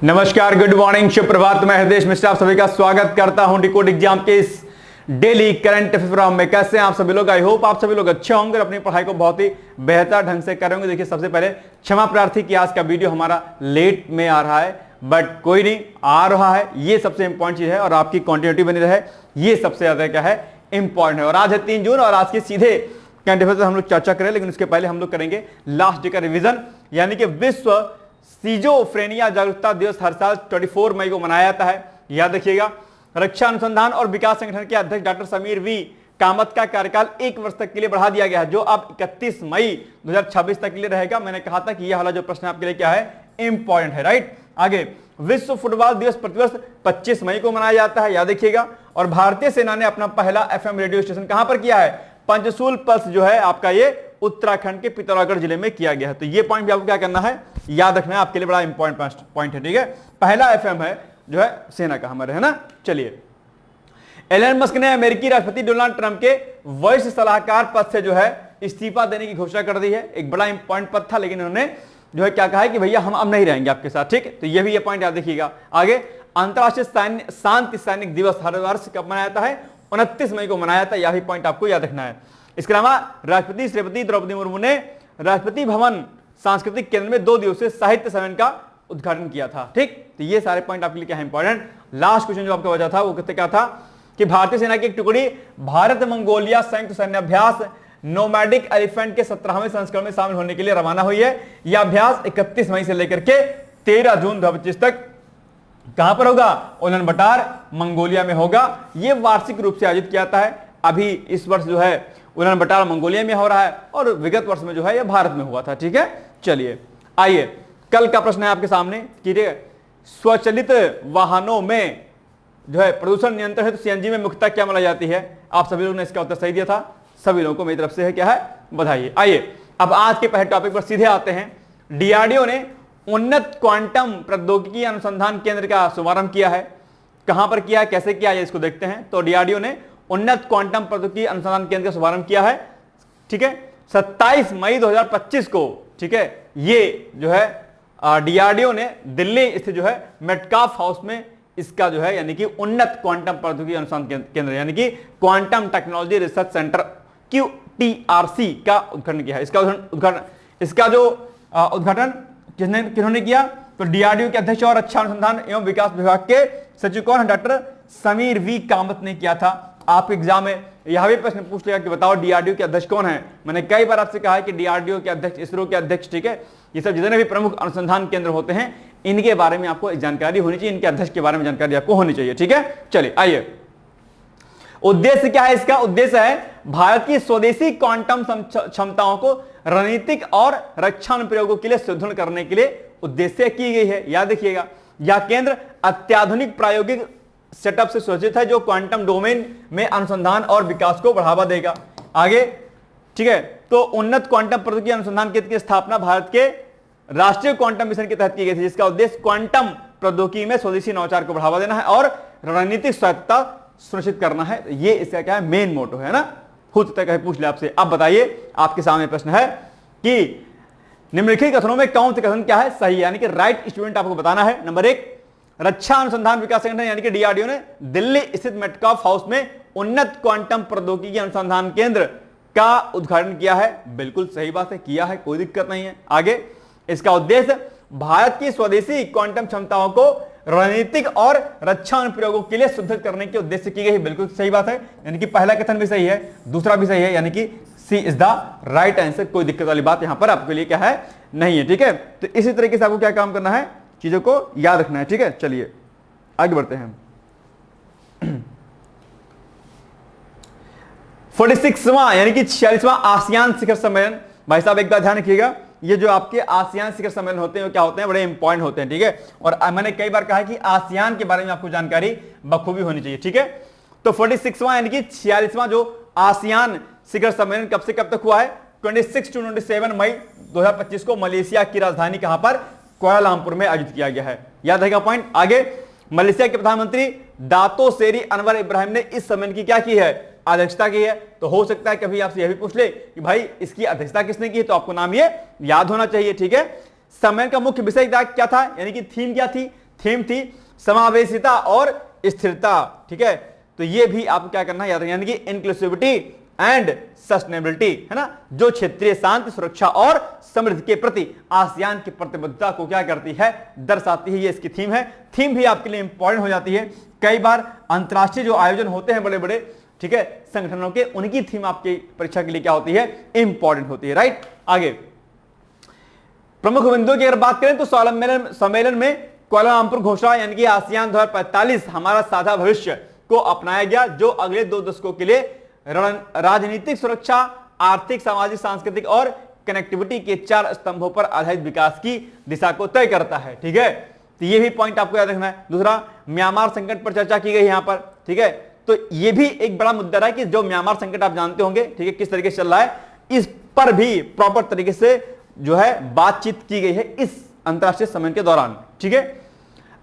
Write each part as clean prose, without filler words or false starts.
नमस्कार, good morning, शुभ प्रभात। मैं हृदय मिश्रा आप सभी का स्वागत करता हूं डिकोड एग्जाम के इस डेली करंट अफेयर में। कैसे हैं आप सभी लोग? आई होप आप सभी लोग अच्छे होंगे और अपनी पढ़ाई को बहुत ही बेहतर ढंग से करेंगे। देखिए, सबसे पहले क्षमा प्रार्थी कि आज का वीडियो हमारा लेट में आ रहा है, बट कोई नहीं, आ रहा है, ये सबसे इंपॉर्टेंट चीज है और आपकी कंटिन्यूटी बनी रहे, ये सबसे ज्यादा क्या है, इंपॉर्टेंट है। और आज है 3 जून और आज के सीधे करंट अफेयर हम लोग चर्चा करें, लेकिन उसके पहले हम लोग करेंगे लास्ट डे का रिविजन, यानी कि विश्व सिजोफ्रेनिया जागरूकता दिवस हर साल 24 मई को मनाया जाता है। याद रखिएगा, रक्षा अनुसंधान और विकास संगठन के अध्यक्ष डॉक्टर समीर वी कामत का कार्यकाल 1 वर्ष तक के लिए बढ़ा दिया गया है, जो अब 31 मई 2026 तक के लिए रहेगा। मैंने कहा था कि यह वाला जो प्रश्न आपके लिए क्या है, इंपॉर्टेंट है, राइट। आगे, विश्व फुटबॉल दिवस प्रतिवर्ष 25 मई को मनाया जाता है, याद रखिएगा। और भारतीय सेना ने अपना पहला FM रेडियो स्टेशन कहां पर किया है? पंचसूल पल्स जो है आपका, ये उत्तराखंड के पिथौरागढ़ जिले में किया गया है। तो ये पॉइंट भी आपको क्या करना है, याद रखना है, आपके लिए बड़ा इंपॉर्टेंट पॉइंट है, ठीक है। पहला FM है जो है सेना का हमारे, है ना। चलिए, एलन मस्क ने अमेरिकी राष्ट्रपति डोनाल्ड ट्रंप के वरिष्ठ सलाहकार पद से जो है इस्तीफा देने की घोषणा कर दी है। एक बड़ा इंपॉर्टेंट पद था, लेकिन उन्होंने जो है क्या कहा है कि भैया हम अब नहीं रहेंगे आपके साथ, ठीक। तो ये भी ये पॉइंट याद रखिएगा। आगे, अंतर्राष्ट्रीय शांति सैनिक दिवस हर वर्ष कब मनाया जाता है? 29 मई को मनाया जाता है। यह भी पॉइंट आपको याद रखना है। इसके अलावा राष्ट्रपति श्रीमती द्रौपदी मुर्मू ने राष्ट्रपति भवन सांस्कृतिक केंद्र में 2 दिवसीय साहित्य सम्मेलन का उद्घाटन किया था, ठीक। तो ये सारे पॉइंट आपके लिए क्या है, इंपॉर्टेंट। लास्ट क्वेश्चन जो आपका बचा था वो कहते क्या था कि भारतीय सेना की एक टुकड़ी भारत मंगोलिया संयुक्त सैन्य अभ्यास नोमैडिक एलिफेंट के 17वें संस्करण में शामिल होने के लिए रवाना हुई है। यह अभ्यास 31 मई से लेकर के 13 जून 2025 तक कहां पर होगा? उलन बटार मंगोलिया में होगा। यह वार्षिक रूप से आयोजित किया जाता है। अभी इस वर्ष जो है उलन बटार मंगोलिया में हो रहा है और विगत वर्ष में जो है यह भारत में हुआ था, ठीक है। चलिए, आइए, कल का प्रश्न है आपके सामने, ठीक है। स्वचालित वाहनों में जो है प्रदूषण नियंत्रण है तो CNG में मुख्यतः क्या मिलाई जाती है? आप सभी लोगों ने इसका उत्तर सही दिया था। सभी लोगों को मेरी तरफ से है क्या है, बधाई। आइए, अब आज के पहले टॉपिक पर सीधे आते हैं। DRDO ने उन्नत क्वांटम प्रौद्योगिकी अनुसंधान केंद्र का शुभारंभ किया है। कहां पर किया है, कैसे किया है, इसको देखते हैं। तो DRDO ने उन्नत क्वांटम प्रौद्योगिकी अनुसंधान केंद्र का शुभारंभ किया है, ठीक है, 27 मई 2025 को, ठीक है। ये जो है DRDO ने दिल्ली स्थित जो है मेटकाफ हाउस में इसका जो है यानी कि उन्नत क्वांटम प्रौद्योगिकी अनुसंधान केंद्र यानी कि quantum technology research centre QTRC का उद्घाटन किया है। इसका जो उद्घाटन किन्होंने किया? तो DRDO के अध्यक्ष और रक्षा अनुसंधान एवं विकास विभाग के सचिव कौन है? डॉक्टर समीर वी कामत ने किया था। आप एग्जाम में यह भी प्रश्न पूछ लेगा कि बताओ DRDO के अध्यक्ष कौन है। मैंने कई बार आपसे कहा है कि DRDO के अध्यक्ष, इसरो के अध्यक्ष, ठीक है, ये सब जितने भी प्रमुख अनुसंधान केंद्र होते हैं इनके बारे में आपको जानकारी होनी चाहिए, इनके अध्यक्ष के बारे में जानकारी आपको होनी चाहिए, ठीक है। चलिए, आइए, उद्देश्य क्या है इसका? उद्देश्य है भारत की स्वदेशी क्वांटम क्षमताओं को रणनीतिक और रक्षा अनुप्रयोगों के लिए सुदृढ़ करने के लिए उद्देश्य की गई है। याद रखिएगा, यह केंद्र अत्याधुनिक प्रायोगिक सेटअप से सज्जित है जो क्वांटम डोमेन में अनुसंधान और विकास को बढ़ावा देगा। आगे, ठीक है, तो उन्नत क्वांटम प्रौद्योगिकी अनुसंधान केंद्र की स्थापना भारत के राष्ट्रीय क्वांटम मिशन के तहत की गई थी, जिसका उद्देश्य क्वांटम प्रौद्योगिकी में स्वदेशी नवाचार को बढ़ावा देना है और रणनीतिक स्वायत्तता सुनिश्चित करना है। ये इसका क्या है, मेन मोटो है ना। हो सकता है पूछ ले आपसे। अब बताइए, आपके सामने प्रश्न है कि निम्नलिखित कथनों में कौन से कथन क्या है सही, यानी कि राइट स्टूडेंट आपको बताना है। नंबर 1, रक्षा अनुसंधान विकास संगठन यानी कि DRDO ने दिल्ली स्थित मेटकाफ हाउस में उन्नत क्वांटम प्रौद्योगिकी अनुसंधान केंद्र का उद्घाटन किया है। बिल्कुल सही बात है, किया है, कोई दिक्कत नहीं है। आगे, इसका उद्देश्य भारत की स्वदेशी क्वांटम क्षमताओं को रणनीतिक और रक्षा अनुप्रयोगों के लिए सुदृढ़ करने के उद्देश्य से की गई। बिल्कुल सही बात है, यानी कि पहला कथन भी सही है, दूसरा भी सही है, यानी कि सी इज द राइट आंसर। कोई दिक्कत वाली बात यहां पर आपके लिए क्या है, नहीं है, ठीक है। तो इसी तरीके से आपको क्या काम करना है, चीजों को याद रखना है, ठीक है। चलिए, आगे बढ़ते हैं। 46वां यानी कि 46वां आसियान शिखर सम्मेलन। भाई साहब, एक बात ध्यान रखिएगा, ये जो आपके आसियान शिखर सम्मेलन होते हैं वो क्या होते हैं, बड़े इंपॉर्टेंट होते हैं, ठीक है। और मैंने कई बार कहा है कि आसियान के बारे में आपको जानकारी बखूबी होनी चाहिए, ठीक है। तो 46वां यानी कि 46वां जो आसियान शिखर सम्मेलन कब से कब तक हुआ है? 26 to 27 मई 2025 को मलेशिया की राजधानी कहां पर? कुआलालंपुर में आयोजित किया गया है। याद रहेगा पॉइंट। आगे, मलेशिया के प्रधानमंत्री दातो सेरी अनवर इब्राहिम ने इस सम्मेलन की क्या की है? अध्यक्षता की है। तो हो सकता है कभी आपसे यह भी पूछ ले कि भाई इसकी अध्यक्षता किसने की है, तो आपको नाम ये याद होना चाहिए, ठीक है। सम्मेलन का मुख्य विषय क्या था, यानी कि थीम क्या थी? थीम थी समावेशिता और स्थिरता। ठीक है, तो ये भी आपको क्या करना है याद रखना, यानी कि इंक्लूसिविटी एंड सस्टेनेबिलिटी, है ना, जो क्षेत्रीय शांति, सुरक्षा और समृद्धि के प्रति आसियान की प्रतिबद्धता को क्या करती है, दर्शाती है। ये इसकी थीम है। थीम भी आपके लिए इंपॉर्टेंट हो जाती है। कई बार अंतरराष्ट्रीय जो आयोजन होते हैं बड़े बड़े, ठीक है, संगठनों के, उनकी थीम आपकी परीक्षा के लिए क्या होती है, इंपॉर्टेंट होती है। राइट, आगे प्रमुख बिंदुओं की अगर बात करें तो सम्मेलन में कुआलालंपुर घोषणा यानी कि आसियान 2045 हमारा साझा भविष्य को अपनाया गया, जो अगले 2 दशकों के लिए राजनीतिक सुरक्षा, आर्थिक, सामाजिक, सांस्कृतिक और कनेक्टिविटी के 4 स्तंभों पर आधारित विकास की दिशा को तय करता है। ठीक है, तो ये भी पॉइंट आपको याद रखना है। दूसरा, म्यांमार संकट पर चर्चा की गई यहां पर। ठीक है, तो ये भी एक बड़ा मुद्दा है कि जो म्यांमार संकट आप जानते होंगे, ठीक है, किस तरीके से चल रहा है, इस पर भी प्रॉपर तरीके से जो है बातचीत की गई है इस अंतरराष्ट्रीय सम्मेलन के दौरान। ठीक है,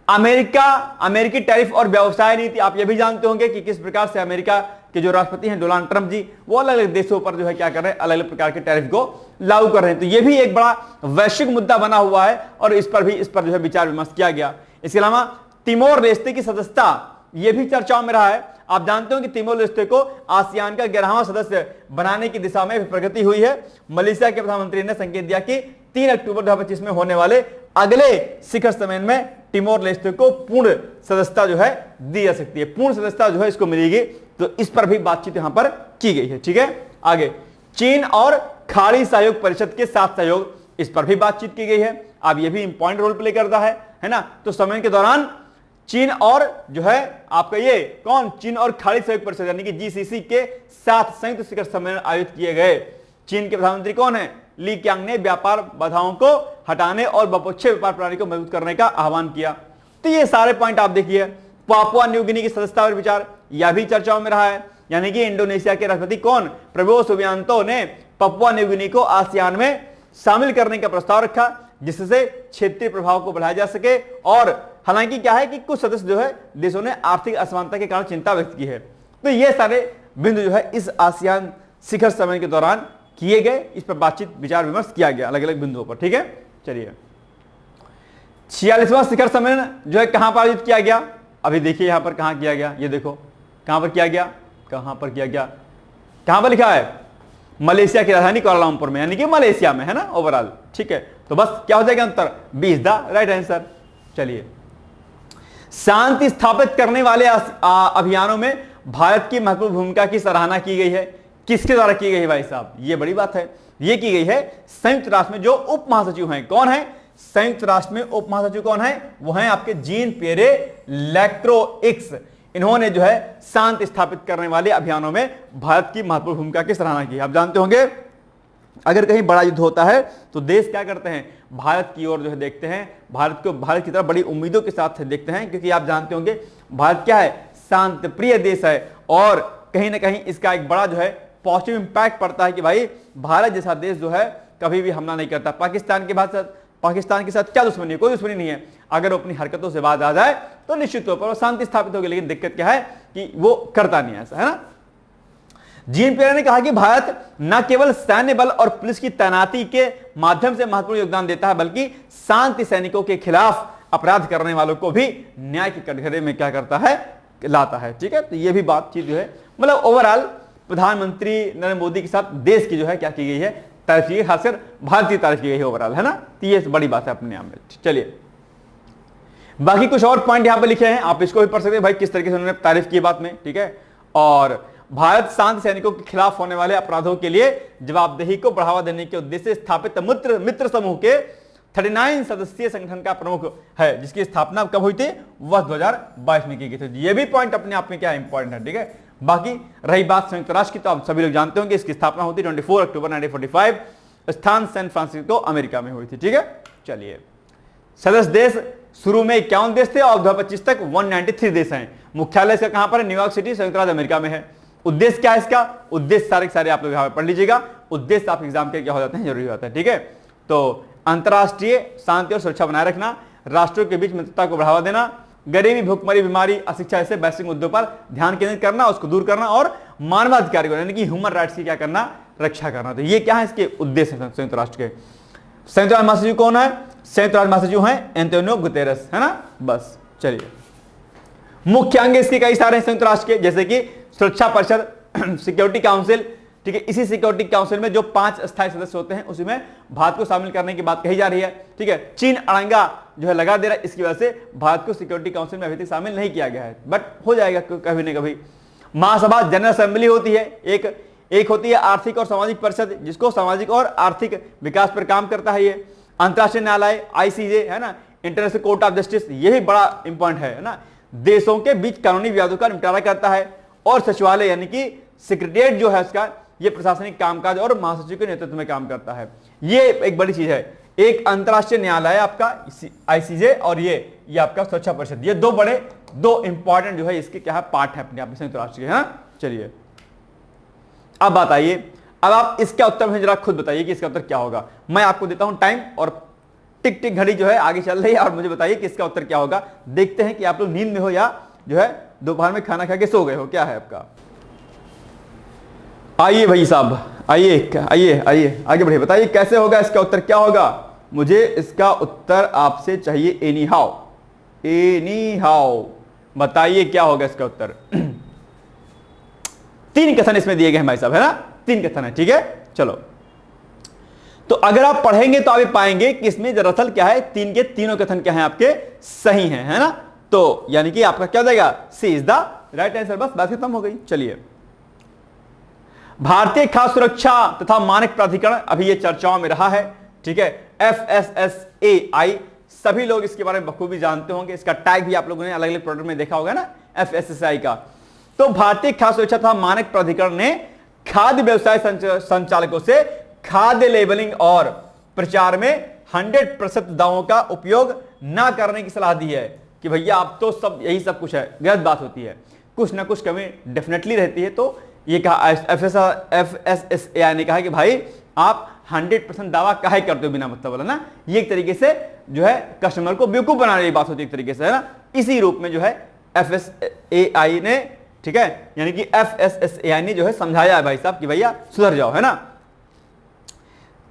अमेरिकी टैरिफ और व्यवसाय नीति, आप ये भी जानते होंगे कि किस प्रकार से अमेरिका के जो राष्ट्रपति हैं डोनाल्ड ट्रंप जी, वो अलग अलग देशों पर जो है क्या कर रहे हैं, अलग अलग प्रकार के टैरिफ को लागू कर रहे हैं। तो ये भी एक बड़ा वैश्विक मुद्दा बना हुआ है और इस पर जो है विचार विमर्श किया गया। इसके अलावा तिमोर लेस्ते की सदस्यता, यह भी चर्चाओं में रहा है। आप जानते हो कि तिमोर लेस्ते को आसियान का 11वां सदस्य बनाने की दिशा में प्रगति हुई है। मलेशिया के प्रधानमंत्री ने संकेत दिया कि 3 अक्टूबर 2025 में होने वाले अगले शिखर सम्मेलन में तिमोर लेस्ते को पूर्ण सदस्यता जो है दी जा सकती है, पूर्ण सदस्यता जो है इसको मिलेगी। तो इस पर भी बातचीत यहां पर की गई है। ठीक है, आगे चीन और खाड़ी सहयोग परिषद के साथ सहयोग, इस पर भी बातचीत की गई है। अब यह भी इंपॉर्टेंट रोल प्ले करता है ना। तो सम्मेलन के दौरान चीन और जो है आपका ये कौन, चीन और खाड़ी सहयोग परिषद यानी कि जीसीसी के साथ संयुक्त शिखर सम्मेलन आयोजित किए गए। चीन के प्रधानमंत्री कौन है, ली क्यांग ने व्यापार बाधाओं को हटाने और बहुपक्षीय व्यापार प्रणाली को मजबूत करने का आह्वान किया। तो ये सारे पॉइंट आप देखिए। पापुआ न्यू गिनी की सदस्यता पर विचार, यह भी चर्चाओं में रहा है। यानी कि इंडोनेशिया के राष्ट्रपति कौन, प्रबोवो सुबियांतो ने पापुआ न्यू गिनी को आसियान में शामिल करने का प्रस्ताव रखा, जिससे क्षेत्रीय प्रभाव को बढ़ाया जा सके। और हालांकि क्या है कि कुछ सदस्य जो है देशों ने आर्थिक असमानता के कारण चिंता व्यक्त की है। तो ये सारे बिंदु जो है इस आसियान शिखर सम्मेलन के दौरान किए गए, इस पर बातचीत विचार विमर्श किया गया अलग अलग बिंदुओं पर। ठीक है, चलिए 46वां शिखर सम्मेलन जो है कहां पर आयोजित किया गया, अभी देखिए यहां पर कहां किया गया, ये देखो कहां पर किया गया, कहां पर किया गया, कहां पर लिखा है, मलेशिया की राजधानी कुआलालंपुर में, यानी कि मलेशिया में, है ना ओवरऑल। ठीक है, तो बस क्या हो जाएगा अंतर, 20 द राइट आंसर। चलिए, शांति स्थापित करने वाले अभियानों में भारत की महत्वपूर्ण भूमिका की सराहना की गई है। किसके द्वारा की गई है भाई साहब, ये बड़ी बात है। ये की गई है संयुक्त राष्ट्र में जो उप महासचिव हैं। कौन है संयुक्त राष्ट्र में उप महासचिव, कौन है, वो हैं आपके जीन पियरे लैक्रोइक्स। इन्होंने जो है शांति स्थापित करने वाले अभियानों में भारत की महत्वपूर्ण भूमिका की सराहना की। आप जानते होंगे अगर कहीं बड़ा युद्ध होता है तो देश क्या करते हैं, भारत की ओर जो है देखते हैं, भारत की तरफ बड़ी उम्मीदों के साथ देखते हैं, क्योंकि आप जानते होंगे भारत क्या है, शांति प्रिय देश है। और कहीं ना कहीं इसका एक बड़ा जो है पॉजिटिव इंपैक्ट पड़ता है कि भाई भारत जैसा देश जो है कभी भी हमला नहीं करता। पाकिस्तान के साथ क्या दुश्मनी है, कोई दुश्मनी नहीं है। अगर वो अपनी हरकतों से बात आ जाए तो निश्चित तौर पर शांति स्थापित होगी, लेकिन दिक्कत क्या है कि वो करता नहीं है ऐसा, है ना। जीन पियरे ने कहा कि भारत न केवल सैन्य बल और पुलिस की तैनाती के माध्यम से महत्वपूर्ण योगदान देता है, बल्कि शांति सैनिकों के खिलाफ अपराध करने वालों को भी न्याय के कटघरे में क्या करता है, लाता है। ठीक है, तो ये भी बातचीत जो है मतलब ओवरऑल प्रधानमंत्री नरेंद्र मोदी के साथ देश की जो है क्या की गई है, तारीफ की गई, खासकर भारत की तारीफ की गई है ओवरऑल, है ना। तो ये बड़ी बात है अपने आप में। चलिए बाकी कुछ और पॉइंट यहां पे लिखे हैं, आप इसको भी पढ़ सकते हैं भाई किस तरीके से उन्होंने तारीफ की बात में। ठीक है, और भारत शांति सैनिकों के खिलाफ होने वाले अपराधों के लिए जवाबदेही को बढ़ावा देने के उद्देश्य से स्थापित मित्र समूह के 39 सदस्यीय संगठन का प्रमुख है, जिसकी स्थापना कब हुई थी, वर्ष 2022 में की गई थी। ये भी पॉइंट अपने आप में क्या इंपॉर्टेंट है। ठीक है, बाकी रही बात संयुक्त राष्ट्र की, तो आप सभी लोग जानते होंगे इसकी स्थापना होती 24 अक्टूबर 1945, स्थान सैन फ्रांसिस्को अमेरिका में हुई थी। ठीक है, चलिए सदस्य देश शुरू में 51 देश थे और 2025 तक 193 देश हैं। मुख्यालय इसका कहां पर है, न्यूयॉर्क सिटी, संयुक्त राज्य अमेरिका में है। उद्देश्य क्या है इसका, उद्देश्य सारे सारे आप लोग यहां पर पढ़ लीजिएगा। उद्देश्य आप एग्जाम के क्या हो जाते हैं, जरूरी होता है। ठीक है, तो अंतरराष्ट्रीय शांति और सुरक्षा बनाए रखना, राष्ट्रों के बीच मित्रता को बढ़ावा देना, गरीबी, भूखमरी, बीमारी, अशिक्षा ऐसे वैश्विक मुद्दों पर ध्यान केंद्रित करना, उसको दूर करना, और मानवाधिकार यानी कि ह्यूमन राइट्स की क्या करना, रक्षा करना। तो ये क्या है इसके उद्देश्य संयुक्त राष्ट्र के। संयुक्त राष्ट्र महासचिव कौन है, संयुक्त राष्ट्र महासचिव जो हैं एंटोनियो गुतेरेस, है ना। बस चलिए, मुख्य अंग इसके कई सारे संयुक्त राष्ट्र के, जैसे कि सुरक्षा परिषद, सिक्योरिटी काउंसिल, ठीक है। इसी सिक्योरिटी काउंसिल में जो 5 अस्थायी सदस्य होते हैं उसमें भारत को शामिल करने की बात कही जा रही है, ठीक है। चीन अड़ंगा जो है लगा दे रहा है, इसकी वजह से भारत को सिक्योरिटी काउंसिल में अभी तक शामिल नहीं किया गया है, बट हो जाएगा कभी न कभी। महासभा जनरल असेंबली होती है, एक होती है आर्थिक और सामाजिक परिषद, जिसको सामाजिक और आर्थिक विकास पर काम करता है। ये अंतर्राष्ट्रीय न्यायालय ICJ, है ना, इंटरनेशनल कोर्ट ऑफ जस्टिस, ये भी बड़ा इंपॉर्टेंट है ना, देशों के बीच कानूनी विवादों का निपटारा करता है। और सचिवालय यानी कि सेक्रेटरीट जो है उसका, ये प्रशासनिक कामकाज और महासचिव के नेतृत्व में काम करता है। ये एक बड़ी चीज है, एक अंतर्राष्ट्रीय न्यायालय आपका ICJ और ये आपका सुरक्षा परिषद, ये दो इंपॉर्टेंट जो है इसके क्या है पार्ट है अपने आप में संयुक्त राष्ट्र के, है ना। चलिए अब बात आइए, अब आप इसका उत्तर मुझे जरा खुद बताइए कि इसका उत्तर क्या होगा। मैं आपको देता हूं टाइम और टिक टिक घड़ी जो है आगे चल रही है, और मुझे बताइए कि इसका उत्तर क्या होगा। देखते हैं कि आप लोग नींद में हो या जो है दोपहर में खाना खा के सो गए हो, क्या है आपका। आइए भाई साहब, आइए आगे बढ़िए, बताइए कैसे होगा, इसका उत्तर क्या होगा। मुझे इसका उत्तर आपसे चाहिए एनी हाउ, बताइए क्या होगा इसका उत्तर। 3 कथन इसमें दिए गए हैं भाई साहब, है ना, 3 कथन है, ठीक है। चलो, तो अगर आप पढ़ेंगे तो आप ये पाएंगे कि इसमें दरअसल क्या है, 3 के तीनों कथन क्या है आपके सही हैं, है ना। तो यानी कि आपका क्या हो जाएगा, सी इज द राइट आंसर। बस बात खत्म हो गई। चलिए, भारतीय खाद्य सुरक्षा तथा मानक प्राधिकरण अभी ये चर्चाओं में रहा है, ठीक है। FSSAI, सभी लोग इसके बारे में बखूबी जानते होंगे, इसका टैग भी आप लोगों ने अलग अलग प्रोडक्ट में देखा होगा ना, FSSAI का। तो भारतीय खाद्य सुरक्षा तथा मानक प्राधिकरण ने खाद्य व्यवसाय संचालकों से खाद्य लेबलिंग और प्रचार में 100% दावों का उपयोग ना करने की सलाह दी है कि भैया आप तो सब यही सब कुछ है। गलत बात होती है, कुछ ना कुछ कमी डेफिनेटली रहती है। तो ये कहा FSSAI ने कहा कि भाई आप 100% दावा काहे करते हो बिना मतलब वाला ना। ये एक तरीके से जो है कस्टमर को बेवकूफ बनाने की बात होती है एक तरीके से, है ना। इसी रूप में जो है FSSAI ने, ठीक है, यानी कि FSSAI ने जो है समझाया है भाई साहब कि भैया सुधर जाओ, है ना।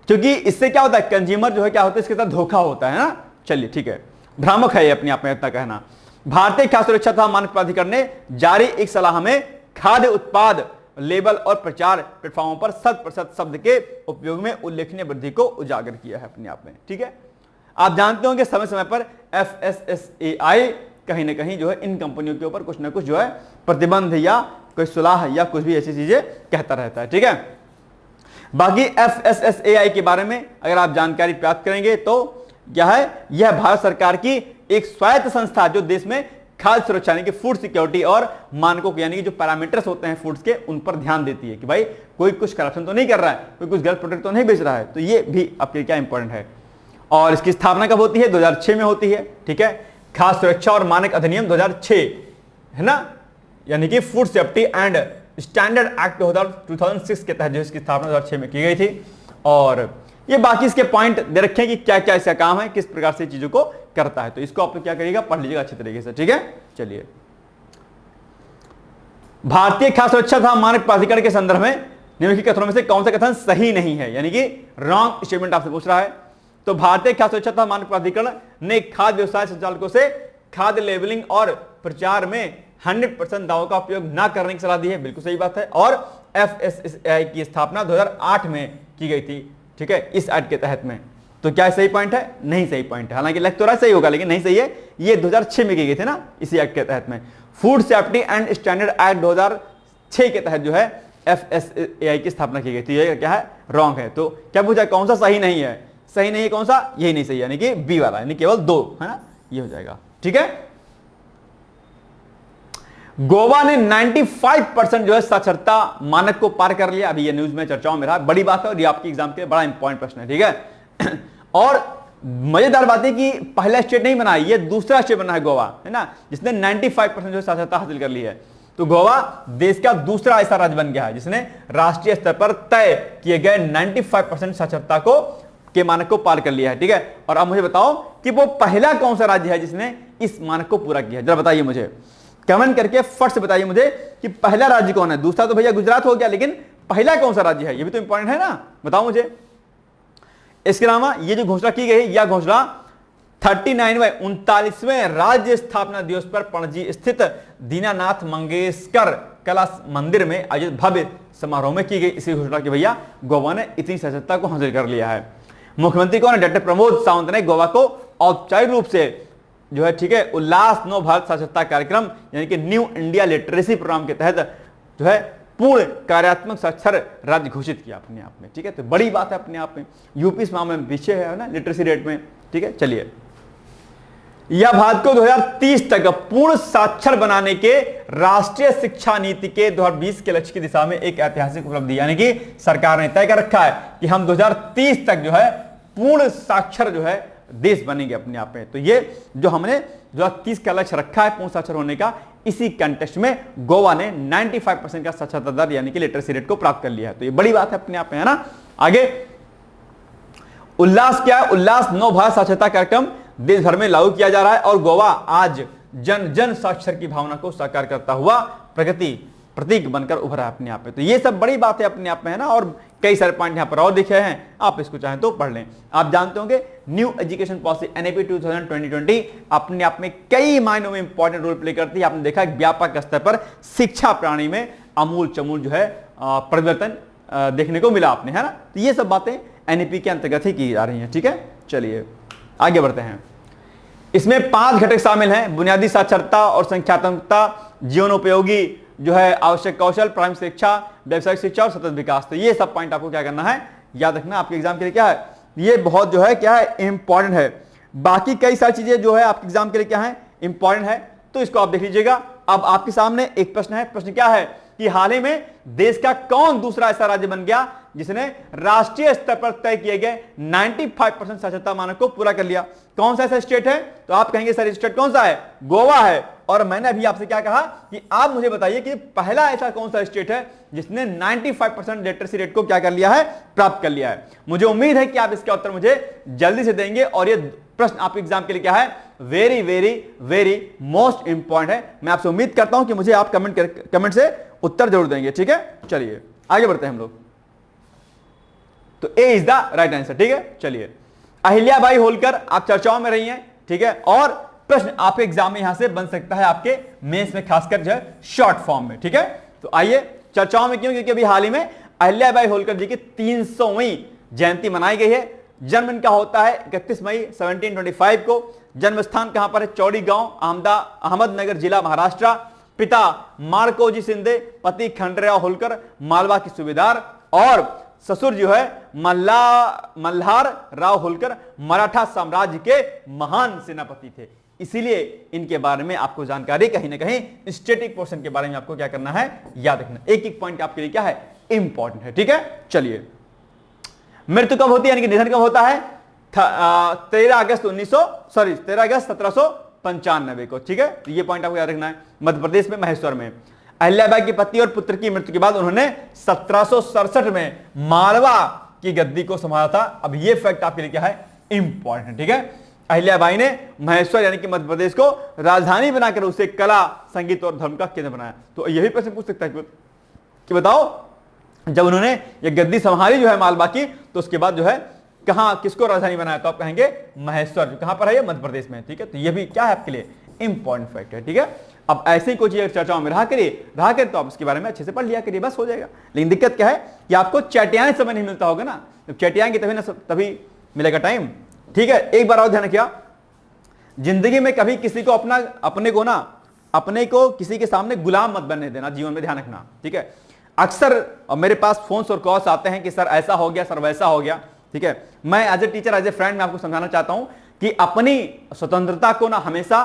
क्योंकि इससे क्या होता है, कंज्यूमर जो है क्या होता है, इसके साथ धोखा होता है ना। चलिए ठीक है, भ्रामक है ये अपने आप में इतना कहना। भारतीय खाद्य सुरक्षा तथा मानक प्राधिकरण ने जारी एक सलाह में खाद्य उत्पाद लेबल और प्रचार प्लेटफॉर्मों पर 100% शब्द के उपयोग में उल्लेखनीय वृद्धि को उजागर किया है अपने आप में, ठीक है। आप जानते होंगे समय समय पर FSSAI कहीं ना कहीं जो है इन कंपनियों के ऊपर कुछ ना कुछ जो है प्रतिबंध या कोई सुलह या कुछ भी ऐसी चीजें कहता रहता है, ठीक है। बाकी FSSAI के बारे में अगर आप जानकारी प्राप्त करेंगे तो क्या है, यह भारत सरकार की एक स्वायत्त संस्था जो देश में खाद्य सुरक्षा यानी कि फूड सिक्योरिटी और मानकों के यानी कि जो पैरामीटर्स होते हैं फूड्स के, उन पर ध्यान देती है कि भाई कोई कुछ करप्शन तो नहीं कर रहा है, कोई कुछ गलत प्रोडक्ट तो नहीं बेच रहा है। तो ये भी आपके क्या इंपॉर्टेंट है। और इसकी स्थापना कब होती है, 2006 में होती है, ठीक है। खाद्य सुरक्षा और मानक अधिनियम 2006, है ना, यानी कि food safety and standard act 2006 के तहत जो इसकी स्थापना 2006 में की गई थी। और ये बाकी इसके पॉइंट दे रखे हैं कि क्या क्या इसका काम है, किस प्रकार से चीजों को करता है। तो इसको आप क्या करिएगा, पढ़ लीजिएगा अच्छी तरीके से, ठीक है। चलिए, भारतीय खाद्य सुरक्षा तथा मानक प्राधिकरण के संदर्भ में निम्नलिखित कथनों में से कौन सा कथन सही नहीं है, यानी कि रॉन्ग स्टेटमेंट आपसे पूछ रहा है। तो भारतीय खाद्य सुरक्षा तथा मानक प्राधिकरण ने खाद्य व्यवसाय संचालकों से खाद्य लेबलिंग और प्रचार में 100% दावों का उपयोग न करने की सलाह दी है, बिल्कुल सही बात है। और FSSAI की स्थापना 2008 में की गई थी, ठीक है, इस एक्ट के तहत में। तो क्या सही पॉइंट है, नहीं सही पॉइंट है। हालांकि लग तो रहा सही होगा लेकिन नहीं सही है। ये 2006 में की गई थी ना, इसी एक्ट के तहत में। Food safety and standard act 2006 के तहत जो है FSSAI की स्थापना की गई थी। ये क्या है, रॉन्ग है। तो क्या पूछा कौन सा सही नहीं है, सही नहीं है कौन सा, यही नहीं सही, यानी कि बी वाला, यानी केवल 2, है ना, ये हो जाएगा, ठीक है। गोवा ने 95% जो है साक्षरता मानक को पार कर लिया। अभी ये न्यूज में चर्चाओं में रहा, बड़ी बात है और ये आपके एग्जाम के बड़ा इंपॉर्टेंट प्रश्न है, ठीक है। और मजेदार बात है कि पहला स्टेट नहीं बना, ये दूसरा स्टेट बना है गोवा, है ना, जिसने 95% जो साक्षरता हासिल कर ली है। तो गोवा देश का दूसरा ऐसा राज्य बन गया है जिसने राष्ट्रीय स्तर पर तय किए गए 95% साक्षरता को के मानक को पार कर लिया है, ठीक है। और अब मुझे बताओ कि वो पहला कौन सा राज्य है जिसने इस मानक को पूरा किया है, जरा बताइए मुझे, कमेंट करके फट से बताइए मुझे कि पहला राज्य कौन है। दूसरा तो भैया गुजरात हो गया, लेकिन पहला कौन सा राज्य है, ये भी तो इंपॉर्टेंट है ना, बताओ मुझे। इसके अलावा ये जो घोषणा की गई, यह घोषणा 39वें राज्य स्थापना दिवस पर पणजी स्थित दीनानाथ मंगेशकर कला मंदिर में आयोजित भव्य समारोह में की गई इसी घोषणा की भैया गोवा ने इतनी सजगता को हासिल कर लिया है। मुख्यमंत्री कौन है? डॉक्टर प्रमोद सावंत ने गोवा को औपचारिक रूप से जो है ठीक है उल्लास नव भारत साक्षरता कार्यक्रम यानी कि न्यू इंडिया लिटरेसी प्रोग्राम के तहत जो है पूर्ण कार्यात्मक साक्षर राज्य घोषित किया अपने आप में। ठीक है, तो बड़ी बात है अपने आप में। यूपी इस मामले में पीछे है ना लिटरेसी रेट में। ठीक है, चलिए, यह भारत को 2030 तक पूर्ण साक्षर बनाने के राष्ट्रीय शिक्षा नीति के 2020 के लक्ष्य की दिशा में एक ऐतिहासिक उपलब्धि यानी कि सरकार ने तय कर रखा है कि हम 2030 तक जो है पूर्ण साक्षर जो है देश बनेंगे अपने आप में। तो ये जो हमने 2030 का लक्ष्य रखा है पूर्ण साक्षर होने का, इसी कंटेक्स्ट में गोवा ने 95% का साक्षरता दर यानी कि लिटरेसी रेट को प्राप्त कर लिया है। तो ये बड़ी बात है अपने आप में, है ना। आगे उल्लास क्या है? उल्लास नव भारत साक्षरता कार्यक्रम देश भर में लागू किया जा रहा है और गोवा आज जन जन साक्षर की भावना को साकार करता हुआ प्रगति प्रतीक बनकर उभरा अपने आप में। तो ये सब बड़ी बात है अपने आप में, है ना। और कई सारे पॉइंट यहां पर और दिखे हैं, आप इसको चाहें तो पढ़ लें। आप जानते होंगे न्यू एजुकेशन पॉलिसी NEP 2020 अपने आप में कई मायनों में इंपॉर्टेंट रोल प्ले करती है। आपने देखा व्यापक स्तर पर शिक्षा प्रणाली में अमूल चमूल जो है परिवर्तन देखने को मिला आपने, है ना। तो ये सब बातें NEP के अंतर्गत ही की जा रही हैं। ठीक है, चलिए आगे बढ़ते हैं। इसमें 5 घटक शामिल हैं: बुनियादी साक्षरता और संख्यात्मकता, जीवनोपयोगी जो है आवश्यक कौशल, प्राथमिक शिक्षा, व्यावसायिक शिक्षा और सतत विकास। तो ये सब पॉइंट आपको क्या करना है, याद रखना। आपके एग्जाम के लिए क्या है, ये बहुत जो है क्या है इंपॉर्टेंट है। बाकी कई सारी चीजें जो है आपके एग्जाम के लिए क्या है इंपॉर्टेंट है, तो इसको आप देख लीजिएगा। अब आपके सामने एक प्रश्न है। प्रश्न क्या है कि हाल ही में देश का कौन दूसरा ऐसा राज्य बन गया जिसने राष्ट्रीय स्तर पर तय किए गए 95% साक्षरता मानक को पूरा कर लिया? कौन सा ऐसा स्टेट है? तो आप कहेंगे सर स्टेट कौन सा है? गोवा है। और मैंने अभी आपसे क्या कहा कि आप मुझे बताइए कि पहला ऐसा कौन सा स्टेट है जिसने 95% लिटरेसी रेट को क्या कर लिया है, प्राप्त कर लिया है। मुझे उम्मीद है कि आप इसका उत्तर मुझे जल्दी से देंगे और ये प्रश्न आपके एग्जाम के लिए क्या है, very very very most important है। मैं आपसे उम्मीद करता हूं कि मुझे आप कमेंट से उत्तर जरूर देंगे। ठीक है, चलिए आगे बढ़ते हैं हम लोग। तो ए इज द राइट आंसर। ठीक है, चलिए अहिल्याबाई होलकर आप चर्चाओं में रही हैं। ठीक है, और प्रश्न आपके एग्जाम में यहां से बन सकता है आपके मेंस में, खासकर जो है शॉर्ट फॉर्म में। ठीक है, तो आइए चर्चाओं में क्यों, क्योंकि अभी हाल ही में अहिल्याबाई होलकर जी की 300वीं जयंती मनाई गई है। जन्म इनका होता है 31 मई 1725 को। जन्म स्थान कहां पर है? चौड़ी गांव, अहमदनगर जिला, महाराष्ट्र। पिता मार्कोजी शिंदे, पति खंडराव होलकर, मालवा की सूबेदार, और ससुर जो है मल्हार राव होलकर मराठा साम्राज्य के महान सेनापति थे। इसीलिए इनके बारे में आपको जानकारी कहीं ना कहीं स्टैटिक पोर्शन के बारे में आपको क्या करना है, याद रखना। एक एक पॉइंट आपके लिए क्या है, इंपॉर्टेंट है। ठीक है, चलिए मृत्यु कब होती है यानी कि निधन कब होता है? 13 अगस्त 1795 को। ठीक है, तो ये पॉइंट आपको याद रखना है। मध्य प्रदेश में महेश्वर में। अहिल्याबाई के पति और पुत्र की मृत्यु के बाद उन्होंने 1767 में मालवा की गद्दी को संभाला था। अब ये फैक्ट आपके लिए क्या है, इंपॉर्टेंट है। ठीक है, अहिल्याबाई ने महेश्वर यानी कि मध्य प्रदेश को राजधानी बनाकर उसे कला, संगीत और धर्म का केंद्र बनाया। तो यही प्रश्न पूछ सकता है कि बताओ जब उन्होंने ये गद्दी संभाली जो है मालवा की, तो उसके बाद जो है कहां किसको राजधानी बनाया? तो आप कहेंगे महेश्वर, जो कहां पर है, ये मध्य प्रदेश में। ठीक है, तो ये भी क्या है आपके लिए इंपॉर्टेंट फैक्ट है। ठीक है, अब ऐसे ही कोई चीज चर्चाओं में रहा करिए तो आप उसके बारे में अच्छे से पढ़ लिया करिए, बस हो जाएगा। लेकिन दिक्कत क्या है कि आपको चैटियाएं समय नहीं मिलता होगा ना, जब चैटियाएंगे तभी मिलेगा टाइम। ठीक है, एक बार और ध्यान रखिए, जिंदगी में कभी किसी को अपने को किसी के सामने गुलाम मत बनने देना, जीवन में ध्यान रखना। ठीक है, अक्सर मेरे पास फोन्स और कॉल्स आते हैं कि सर ऐसा हो गया, सर वैसा हो गया। ठीक है, मैं as a teacher, as a friend, मैं आपको समझाना चाहता हूं कि अपनी स्वतंत्रता को ना हमेशा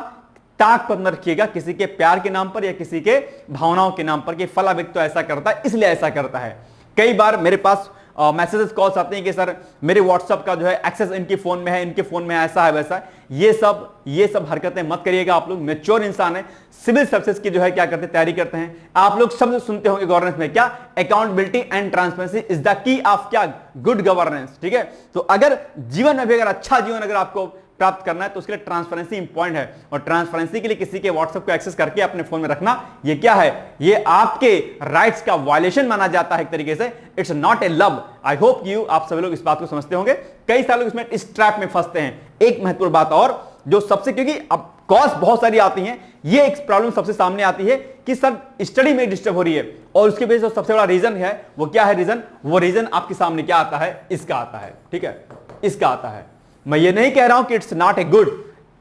ताक पर न रखिएगा किसी के प्यार के नाम पर या किसी के भावनाओं के नाम पर कि फला व्यक्ति तो ऐसा करता है इसलिए ऐसा करता है। कई बार मेरे पास मैसेजेस कॉल्स आते हैं कि सर मेरे व्हाट्सएप का जो है एक्सेस इनके फोन में है, इनके फोन में ऐसा है वैसा है। ये सब हरकतें मत करिएगा। आप लोग मैच्योर इंसान है, सिविल सर्विसेज की जो है क्या करते हैं, तैयारी करते हैं। आप लोग शब्द सुनते होंगे गवर्नेंस में, क्या? Accountability and transparency is the key of क्या, गुड गवर्नेंस। ठीक है, तो अगर जीवन में भी अगर अच्छा जीवन अगर आपको प्राप्त करना है तो उसके लिए ट्रांसपेरेंसी इंपॉर्टेंट है। और ट्रांसपेरेंसी के लिए किसी के व्हाट्सएप को एक्सेस करके अपने फोन में रखना, ये क्या है, ये आपके राइट्स का वायलेशन माना जाता है एक तरीके से। It's not a love. I hope you आप सभी लोग इस बात को समझते होंगे। कई सारे लोग इसमें इस ट्रैप में फंसते हैं। एक महत्वपूर्ण बात और जो सबसे, क्योंकि अब कॉज बहुत सारी आती हैं, ये एक प्रॉब्लम सबसे सामने आती है कि सर स्टडी में डिस्टर्ब हो रही है, और उसके बेस पर सबसे बड़ा रीजन है, वो क्या है रीजन? वो रीजन आपके सामने क्या आता है? इसका आता है, ठीक है, इसका आता है। मैं ये नहीं कह रहा हूं कि it's not a good,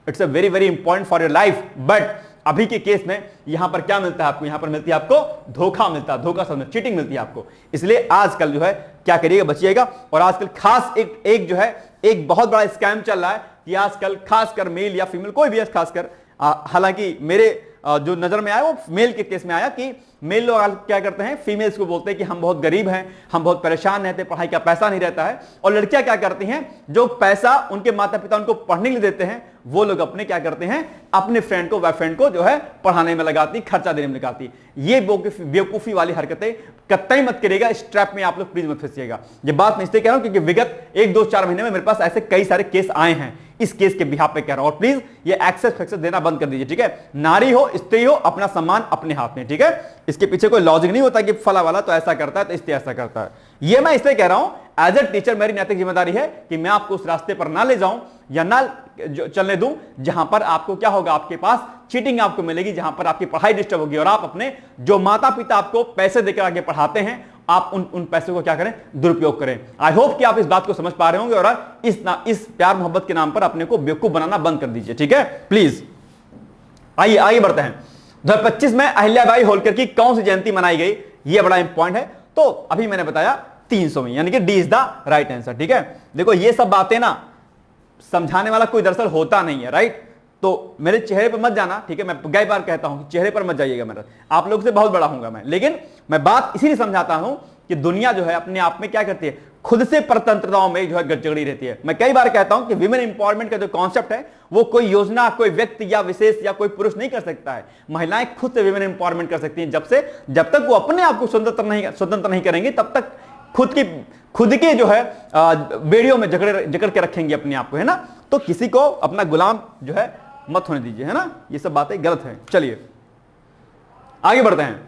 it's a very very important for your life, but अभी के केस में यहां पर क्या मिलता है आपको? यहां पर मिलती है आपको धोखा मिलता है, धोखा समझ, चीटिंग मिलती है आपको। इसलिए आजकल जो है क्या करिएगा, बचिएगा। और आजकल खास एक जो है एक बहुत बड़ा स्कैम चल रहा है कि आजकल खासकर मेल या फीमेल, कोई भी है खासकर, हालांकि मेरे जो नजर में आया वो मेल के केस में आया कि मेल लोग क्या करते हैं, फीमेल्स को बोलते हैं कि हम बहुत गरीब हैं, हम बहुत परेशान रहते हैं, पढ़ाई का पैसा नहीं रहता है। और लड़कियां क्या करती हैं, जो पैसा उनके माता पिता उनको पढ़ने के लिए देते हैं, वो लोग अपने क्या करते हैं, अपने फ्रेंड को, बॉयफ्रेंड को जो है पढ़ाने में लगाती, खर्चा देने में लगाती। ये बेवकूफी वाली हरकतें कतई मत करिएगा, इस ट्रैप में आप लोग प्लीज मत फंसिएगा। ये बात मैं इसलिए कह रहा हूं क्योंकि विगत 1-2-4 महीने में मेरे पास ऐसे कई सारे केस आए हैं, इस केस के बिहाफ पे कह रहा हूं। और प्लीज ये एक्सेस फैक्सेस देना बंद कर दीजिए, ठीक है? नारी हो स्त्री हो, अपना सम्मान अपने हाथ में, ठीक है? इसके पीछे कोई लॉजिक नहीं होता कि फला वाला तो ऐसा करता है तो इसलिए ऐसा करता है। ये मैं इसलिए कह रहा हूं, एज ए टीचर मेरी नैतिक जिम्मेदारी है कि मैं आपको उस रास्ते पर ना ले जाऊं या ना चलने दूं जहां पर आपको क्या होगा, आपके पास चीटिंग आपको मिलेगी, जहां पर आपकी पढ़ाई डिस्टर्ब होगी और आप अपने जो माता पिता आपको पैसे देकर आगे पढ़ाते हैं, आप उन पैसों को क्या करें, दुरुपयोग करें। आई होप कि आप इस बात को समझ पा रहे होंगे और इस प्यार मोहब्बत के नाम पर अपने को बेवकूफ बनाना बंद कर दीजिए, ठीक है? प्लीज आइए आगे बढ़ते हैं। 2025 में अहिल्याबाई होलकर की कौन सी जयंती मनाई गई? ये बड़ा इंपॉर्टेंट है। तो अभी मैंने बताया 300 में, यानी कि D is the right answer, ठीक है? देखो ये सब बातें ना समझाने वाला कोई दरअसल होता नहीं है, राइट? तो मेरे चेहरे पर मत जाना, ठीक है? मैं कई बार कहता हूं कि चेहरे पर मत जाइएगा मेरा, आप लोग से बहुत बड़ा हूंगा मैं, लेकिन मैं बात इसीलिए समझाता हूं कि दुनिया जो है अपने आप में क्या करती है, खुद से परतंत्रताओं में जो है गड़चगड़ी रहती है। मैं कई बार कहता हूं कि विमेन इंपावरमेंट का जो कॉन्सेप्ट है वो कोई योजना, कोई व्यक्ति या विशेष या कोई पुरुष नहीं कर सकता है। महिलाएं खुद से विमेन इंपावरमेंट कर सकती हैं, जब तक वो अपने आप को स्वतंत्र नहीं करेंगी, तब तक खुद के जो है बेड़ियों में जकड़ के रखेंगे अपने आप को, है ना? तो किसी को अपना गुलाम जो है मत होने दीजिए, है ना? ये सब बातें गलत हैं। चलिए आगे बढ़ते हैं।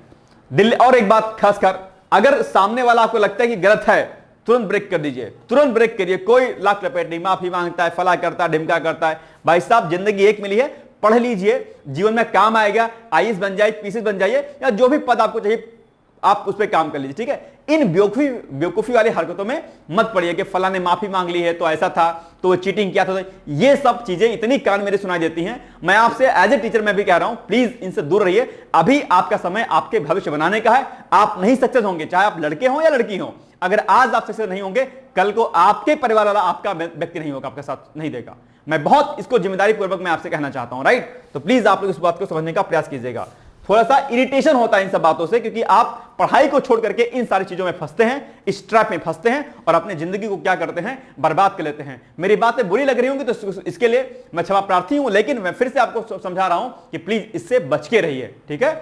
दिल्ली, और एक बात खासकर, अगर सामने वाला आपको लगता है कि गलत है, तुरंत ब्रेक कर दीजिए, तुरंत ब्रेक करिए। कोई लाख लपेट नहीं, माफी मांगता है, फला करता है, ढिमका करता है। भाई साहब, जिंदगी एक मिली है, पढ़ लीजिए, जीवन में काम आएगा। आईएएस बन जाइए, पीसीएस बन जाइए, या जो भी पद आपको चाहिए आप उस पर काम कर लीजिए, ठीक है? इन बेवकूफी वाली हरकतों में मत पड़िए कि फला ने माफी मांग ली है तो ऐसा था, तो वो चीटिंग किया था। ये सब चीजें इतनी कान मेरे सुनाई देती हैं। मैं आपसे एज ए टीचर मैं भी कह रहा हूं, प्लीज इनसे दूर रहिए। अभी आपका समय आपके भविष्य बनाने का है। आप नहीं सक्सेस होंगे, चाहे आप लड़के हो या लड़की हो। अगर आज आप सक्सेस नहीं होंगे, कल को आपके परिवार वाला आपका व्यक्ति नहीं होगा, आपका साथ नहीं देगा। मैं बहुत इसको जिम्मेदारी पूर्वक मैं आपसे कहना चाहता हूं, राइट? तो प्लीज आप लोग इस बात को समझने का प्रयास कीजिएगा। थोड़ा सा इरिटेशन होता है इन सब बातों से, क्योंकि आप पढ़ाई को छोड़ करके इन सारी चीजों में फंसते हैं, इस ट्रैप में फंसते हैं और अपनी जिंदगी को क्या करते हैं, बर्बाद कर लेते हैं। मेरी बातें बुरी लग रही होंगी तो इसके लिए मैं क्षमा प्रार्थी हूं, लेकिन मैं फिर से आपको समझा रहा हूं कि प्लीज इससे बच के रहिए, ठीक है?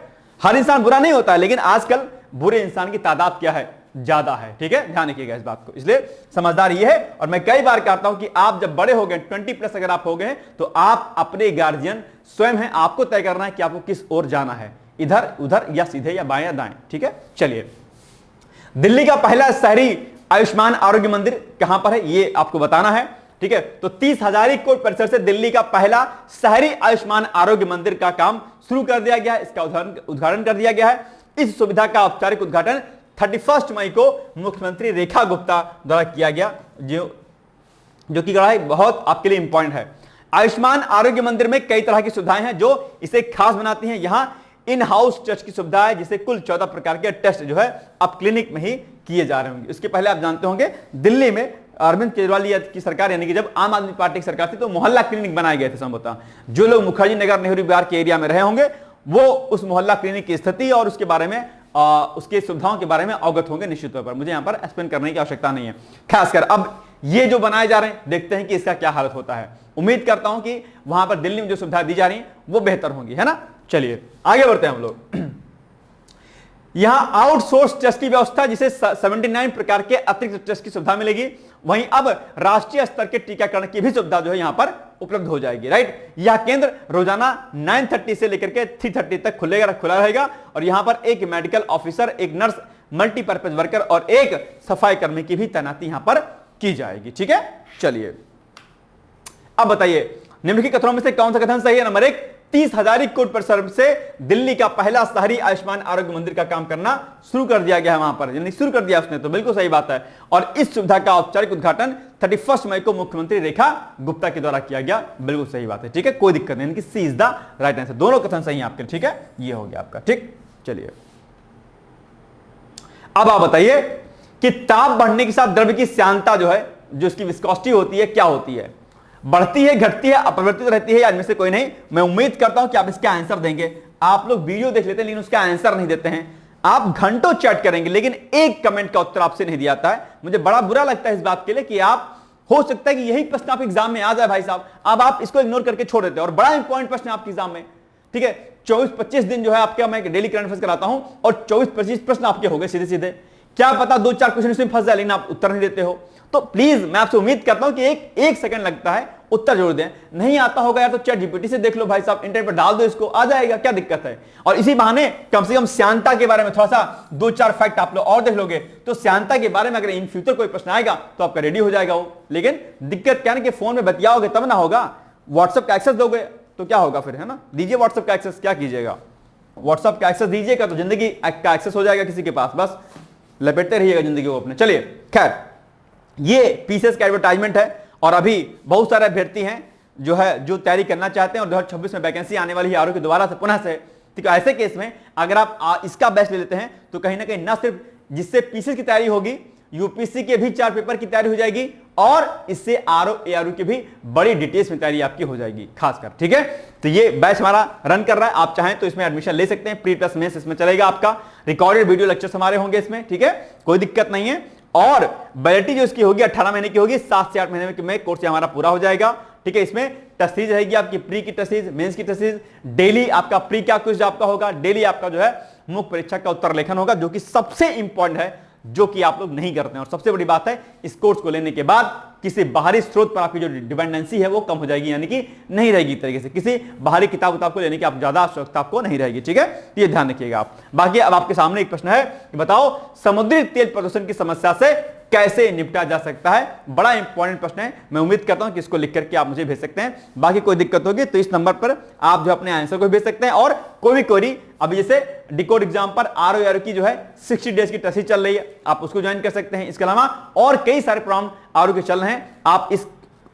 हर इंसान बुरा नहीं होता है, लेकिन आजकल बुरे इंसान की तादाद क्या है, ज्यादा है, ठीक है? ध्यान रखिएगा इस बात को। इसलिए समझदार ये है, और मैं कई बार कहता हूं कि आप जब बड़े हो गए, 20+ अगर आप हो गए, तो आप अपने गार्जियन स्वयं हैं, आपको तय करना है कि आपको किस ओर जाना है, इधर उधर या सीधे या बाएं या दाएं, ठीक है? चलिए, दिल्ली का पहला शहरी आयुष्मान आरोग्य मंदिर कहां पर है, ये आपको बताना है, ठीक है? तो 30,000 करोड़ परिसर से दिल्ली का पहला शहरी आयुष्मान आरोग्य मंदिर का काम शुरू कर दिया गया है, इसका उद्घाटन कर दिया गया है। इस सुविधा का औपचारिक उद्घाटन 31 मई को मुख्यमंत्री रेखा गुप्ता द्वारा किया गया, जो कि बहुत आपके लिए इंपॉर्टेंट है। आयुष्मान आरोग्य मंदिर में कई तरह की सुविधाएं हैं जो इसे खास बनाती हैं। यहां इन हाउस टेस्ट की सुविधा है, जिसे कुल 14 प्रकार के टेस्ट जो है अब क्लिनिक में ही किए जा रहे होंगे। इसके पहले आप जानते होंगे, दिल्ली में अरविंद केजरीवाल की सरकार, यानी कि जब आम आदमी पार्टी की सरकार थी, तो मोहल्ला क्लिनिक बनाए गए थे संभवतः। जो लोग मुखर्जी नगर, नेहरू विहार के एरिया में रहे होंगे, वो उस मोहल्ला क्लिनिक की स्थिति और उसके बारे में उसके सुविधाओं के बारे में अवगत होंगे निश्चित तौर पर। मुझे यहां पर एक्सप्लेन करने की आवश्यकता नहीं है। खासकर अब ये जो बनाए जा रहे हैं, देखते हैं कि इसका क्या हालत होता है। उम्मीद करता हूं कि वहां पर दिल्ली में जो सुविधा दी जा रही है वो बेहतर होंगी, है ना? चलिए आगे बढ़ते हैं हम लोग। यहां आउटसोर्स टेस्ट की व्यवस्था, जिसे 79 प्रकार के अतिरिक्त टेस्ट की सुविधा मिलेगी। वहीं अब राष्ट्रीय स्तर के टीकाकरण की भी सुविधा जो है यहां पर उपलब्ध हो जाएगी, राइट? यह केंद्र रोजाना 9:30 से लेकर के 3:30 तक खुला रहेगा, और यहां पर एक मेडिकल ऑफिसर, एक नर्स, मल्टीपर्पज वर्कर और एक सफाई कर्मी की भी तैनाती यहां पर की जाएगी, ठीक है? चलिए अब बताइए, निम्नलिखित कथनों में से कौन सा कथन सही है? नंबर 1, 30,000 करोड़ पर सर्व से दिल्ली का पहला शहरी आयुष्मान आरोग्य मंदिर का काम करना शुरू कर दिया गया है वहां पर, यानी शुरू कर दिया उसने, तो बिल्कुल सही बात है। और इस सुविधा का औपचारिक उद्घाटन 31 मई को मुख्यमंत्री रेखा गुप्ता के द्वारा किया गया, बिल्कुल सही बात है, ठीक है, कोई दिक्कत नहीं, सी इज द राइट आंसर, दोनों कथन सही है आपके, ठीक है, ये हो गया आपका, ठीक। चलिए अब आप बताइए कि ताप बढ़ने के साथ द्रव्य की श्यानता जो है, जो इसकी विस्कोसिटी होती है, क्या होती है? बढ़ती है, घटती है, अपरिवर्तित रहती है, या इनमें से कोई नहीं? मैं उम्मीद करता हूं कि आप इसका आंसर देंगे। आप लोग वीडियो देख लेते हैं लेकिन उसका आंसर नहीं देते हैं, आप घंटों चैट करेंगे लेकिन एक कमेंट का उत्तर आपसे नहीं दिया जाता है। मुझे बड़ा बुरा लगता है इस बात के लिए कि आप, हो सकता है कि यही प्रश्न आप एग्जाम में आ जाए भाई साहब, अब आप इसको इग्नोर करके छोड़ देते हैं, और बड़ा इंपॉर्टेंट प्रश्न है आपके एग्जाम में, ठीक है। 24-25 दिन जो है आपके, मैं डेली करंट अफेयर्स कराता हूं और 24-25 प्रश्न आपके हो गए सीधे सीधे, क्या पता 2-4 क्वेश्चन इसमें फंस जाए लेकिन आप उत्तर नहीं देते हो। तो प्लीज मैं आपसे उम्मीद करता हूं कि एक सेकंड लगता है, उत्तर जरूर दें। नहीं आता होगा यार तो चैट जीपीटी से देख लो भाई साहब, इंटरनेट पर डाल दो, इसको आ जाएगा, क्या दिक्कत है। और इसी बहाने कम से कम श्यानता के बारे में थोड़ा सा 2-4 फैक्ट आप लोग और देख लोगे, तो श्यानता के बारे में अगर इन फ्यूचर कोई प्रश्न आएगा तो आपका रेडी हो जाएगा वो। लेकिन दिक्कत क्या है कि फोन में बतियाओगे तब ना होगा, व्हाट्सएप का एक्सेस दोगे तो क्या होगा फिर, है ना। दीजिए व्हाट्सएप का एक्सेस, क्या कीजिएगा, व्हाट्सएप का एक्सेस दीजिएगा तो जिंदगी का एक्सेस हो जाएगा किसी के पास, बस लपेटते रहिएगा जिंदगी को अपने। चलिए खैर, ये पीसीएस का एडवर्टाइजमेंट है और अभी बहुत सारे अभ्यर्थी हैं जो है जो तैयारी करना चाहते हैं और 2026 में वैकेंसी आने वाली है आरोग्य दोबारा से पुनः से। ठीक है, ऐसे केस में अगर आप इसका बैच ले लेते हैं तो कहीं ना कहीं न सिर्फ जिससे पीसीएस की तैयारी होगी, यूपीएससी के भी 4 पेपर की तैयारी हो जाएगी और इससे आरओ एआरओ की भी बड़ी डिटेल्स में तैयारी आपकी हो जाएगी खासकर। ठीक है, तो ये बैच हमारा रन कर रहा है, आप चाहें तो इसमें एडमिशन ले सकते हैं, प्री प्लस मेंस इसमें चलेगा आपका, रिकॉर्डेड वीडियो लेक्चर्स हमारे होंगे इसमें, ठीक है, कोई दिक्कत नहीं है। और वैलिडिटी जो इसकी होगी 18 महीने की होगी, 7 से 8 महीने में कोर्स हमारा पूरा हो जाएगा। ठीक है, इसमें टेस्ट सीरीज रहेगी आपकी, प्री की टेस्ट सीरीज, मेंस की टेस्ट सीरीज, डेली आपका प्री का क्विज आपका होगा, डेली आपका जो है मुख्य परीक्षा का उत्तर लेखन होगा, जो कि सबसे इंपॉर्टेंट है, जो कि आप लोग नहीं करते हैं। और सबसे बड़ी बात है, इस कोर्स को लेने के बाद किसी बाहरी स्रोत पर आपकी जो डिपेंडेंसी है वो कम हो जाएगी, यानी कि नहीं रहेगी तरीके से, किसी बाहरी किताब को लेने की आप ज्यादा आवश्यकता आपको नहीं रहेगी। ठीक है, ये ध्यान रखिएगा आप। बाकी अब आपके सामने एक प्रश्न है कि बताओ समुद्री तेल प्रदूषण की समस्या से कैसे निपटा जा सकता है। बड़ा इंपॉर्टेंट प्रश्न है, मैं उम्मीद करता हूं कि इसको लिख करके आप मुझे भेज सकते हैं। बाकी कोई दिक्कत होगी तो इस नंबर पर आप जो अपने आंसर को भेज सकते हैं। और कोई भी क्वेरी, अभी जैसे डिकोड एग्जाम पर आरओ की जो है 60 डेज की टेस्ट चल रही है, आप उसको ज्वाइन कर सकते हैं। इसके अलावा और कई सारे प्रोग्राम आरओ के चल रहे हैं, आप इस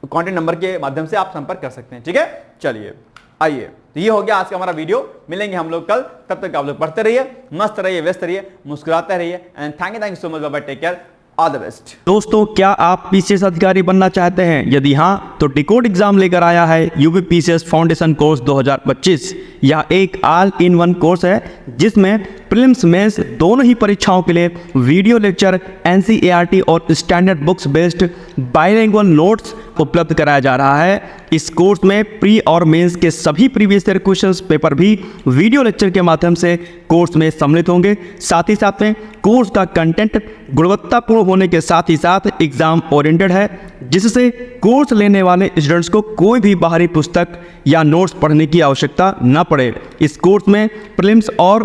कॉन्टेक्ट नंबर के माध्यम से आप संपर्क कर सकते हैं। ठीक है, चलिए आइए, तो ये हो गया आज का हमारा वीडियो। मिलेंगे हम लोग कल, तब तक आप लोग पढ़ते रहिए, मस्त रहिए, व्यस्त रहिए, मुस्कुराते रहिए। And thank you so much, bye bye, take care, all the best. दोस्तों, क्या आप पीसीएस अधिकारी बनना चाहते हैं? यदि हाँ, तो डिकोड एग्जाम लेकर आया है यूपी पीसीएस फाउंडेशन कोर्स 2025। यह एक ऑल इन वन कोर्स है जिसमें प्रीलिम्स मेंस दोनों ही परीक्षाओं के लिए वीडियो लेक्चर, एनसीईआरटी और standard books based bilingual notes उपलब्ध कराया जा रहा है। इस कोर्स में प्री और मेंस के सभी प्रीवियस ईयर क्वेश्चंस पेपर भी वीडियो लेक्चर के माध्यम से कोर्स में सम्मिलित होंगे। साथ ही साथ में कोर्स का कंटेंट गुणवत्तापूर्ण होने के साथ ही साथ एग्जाम ओरिएंटेड है, जिससे कोर्स लेने वाले स्टूडेंट्स को कोई भी बाहरी पुस्तक या नोट्स पढ़ने की आवश्यकता न पड़े। इस कोर्स में प्रीलिम्स और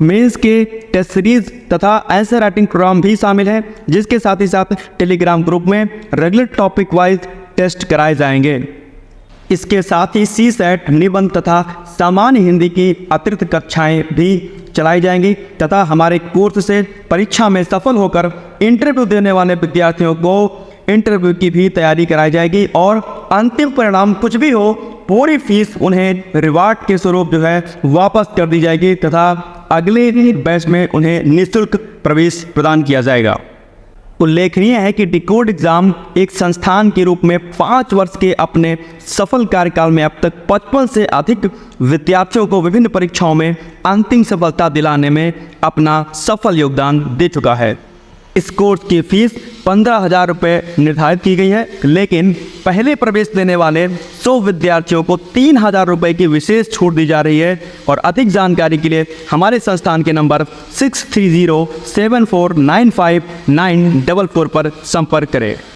मेंस के टेस्ट सीरीज तथा आंसर राइटिंग प्रोग्राम भी शामिल है, जिसके साथ ही साथ टेलीग्राम ग्रुप में रेगुलर टॉपिक वाइज टेस्ट कराए जाएंगे। इसके साथ ही सीसेट, निबंध तथा सामान्य हिंदी की अतिरिक्त कक्षाएं भी चलाई जाएंगी तथा हमारे कोर्स से परीक्षा में सफल होकर इंटरव्यू देने वाले विद्यार्थियों को इंटरव्यू की भी तैयारी कराई जाएगी और अंतिम परिणाम कुछ भी हो, पूरी फीस उन्हें रिवार्ड के स्वरूप जो है वापस कर दी जाएगी तथा अगले बैच में उन्हें निःशुल्क प्रवेश प्रदान किया जाएगा। उल्लेखनीय है कि डिकोड एग्जाम एक संस्थान के रूप में 5 वर्ष के अपने सफल कार्यकाल में अब तक 55 से अधिक विद्यार्थियों को विभिन्न परीक्षाओं में अंतिम सफलता दिलाने में अपना सफल योगदान दे चुका है। इस कोर्स की फीस 15,000 रुपये निर्धारित की गई है, लेकिन पहले प्रवेश देने वाले 100 विद्यार्थियों को 3,000 रुपये की विशेष छूट दी जा रही है। और अधिक जानकारी के लिए हमारे संस्थान के नंबर 6307495944 पर संपर्क करें।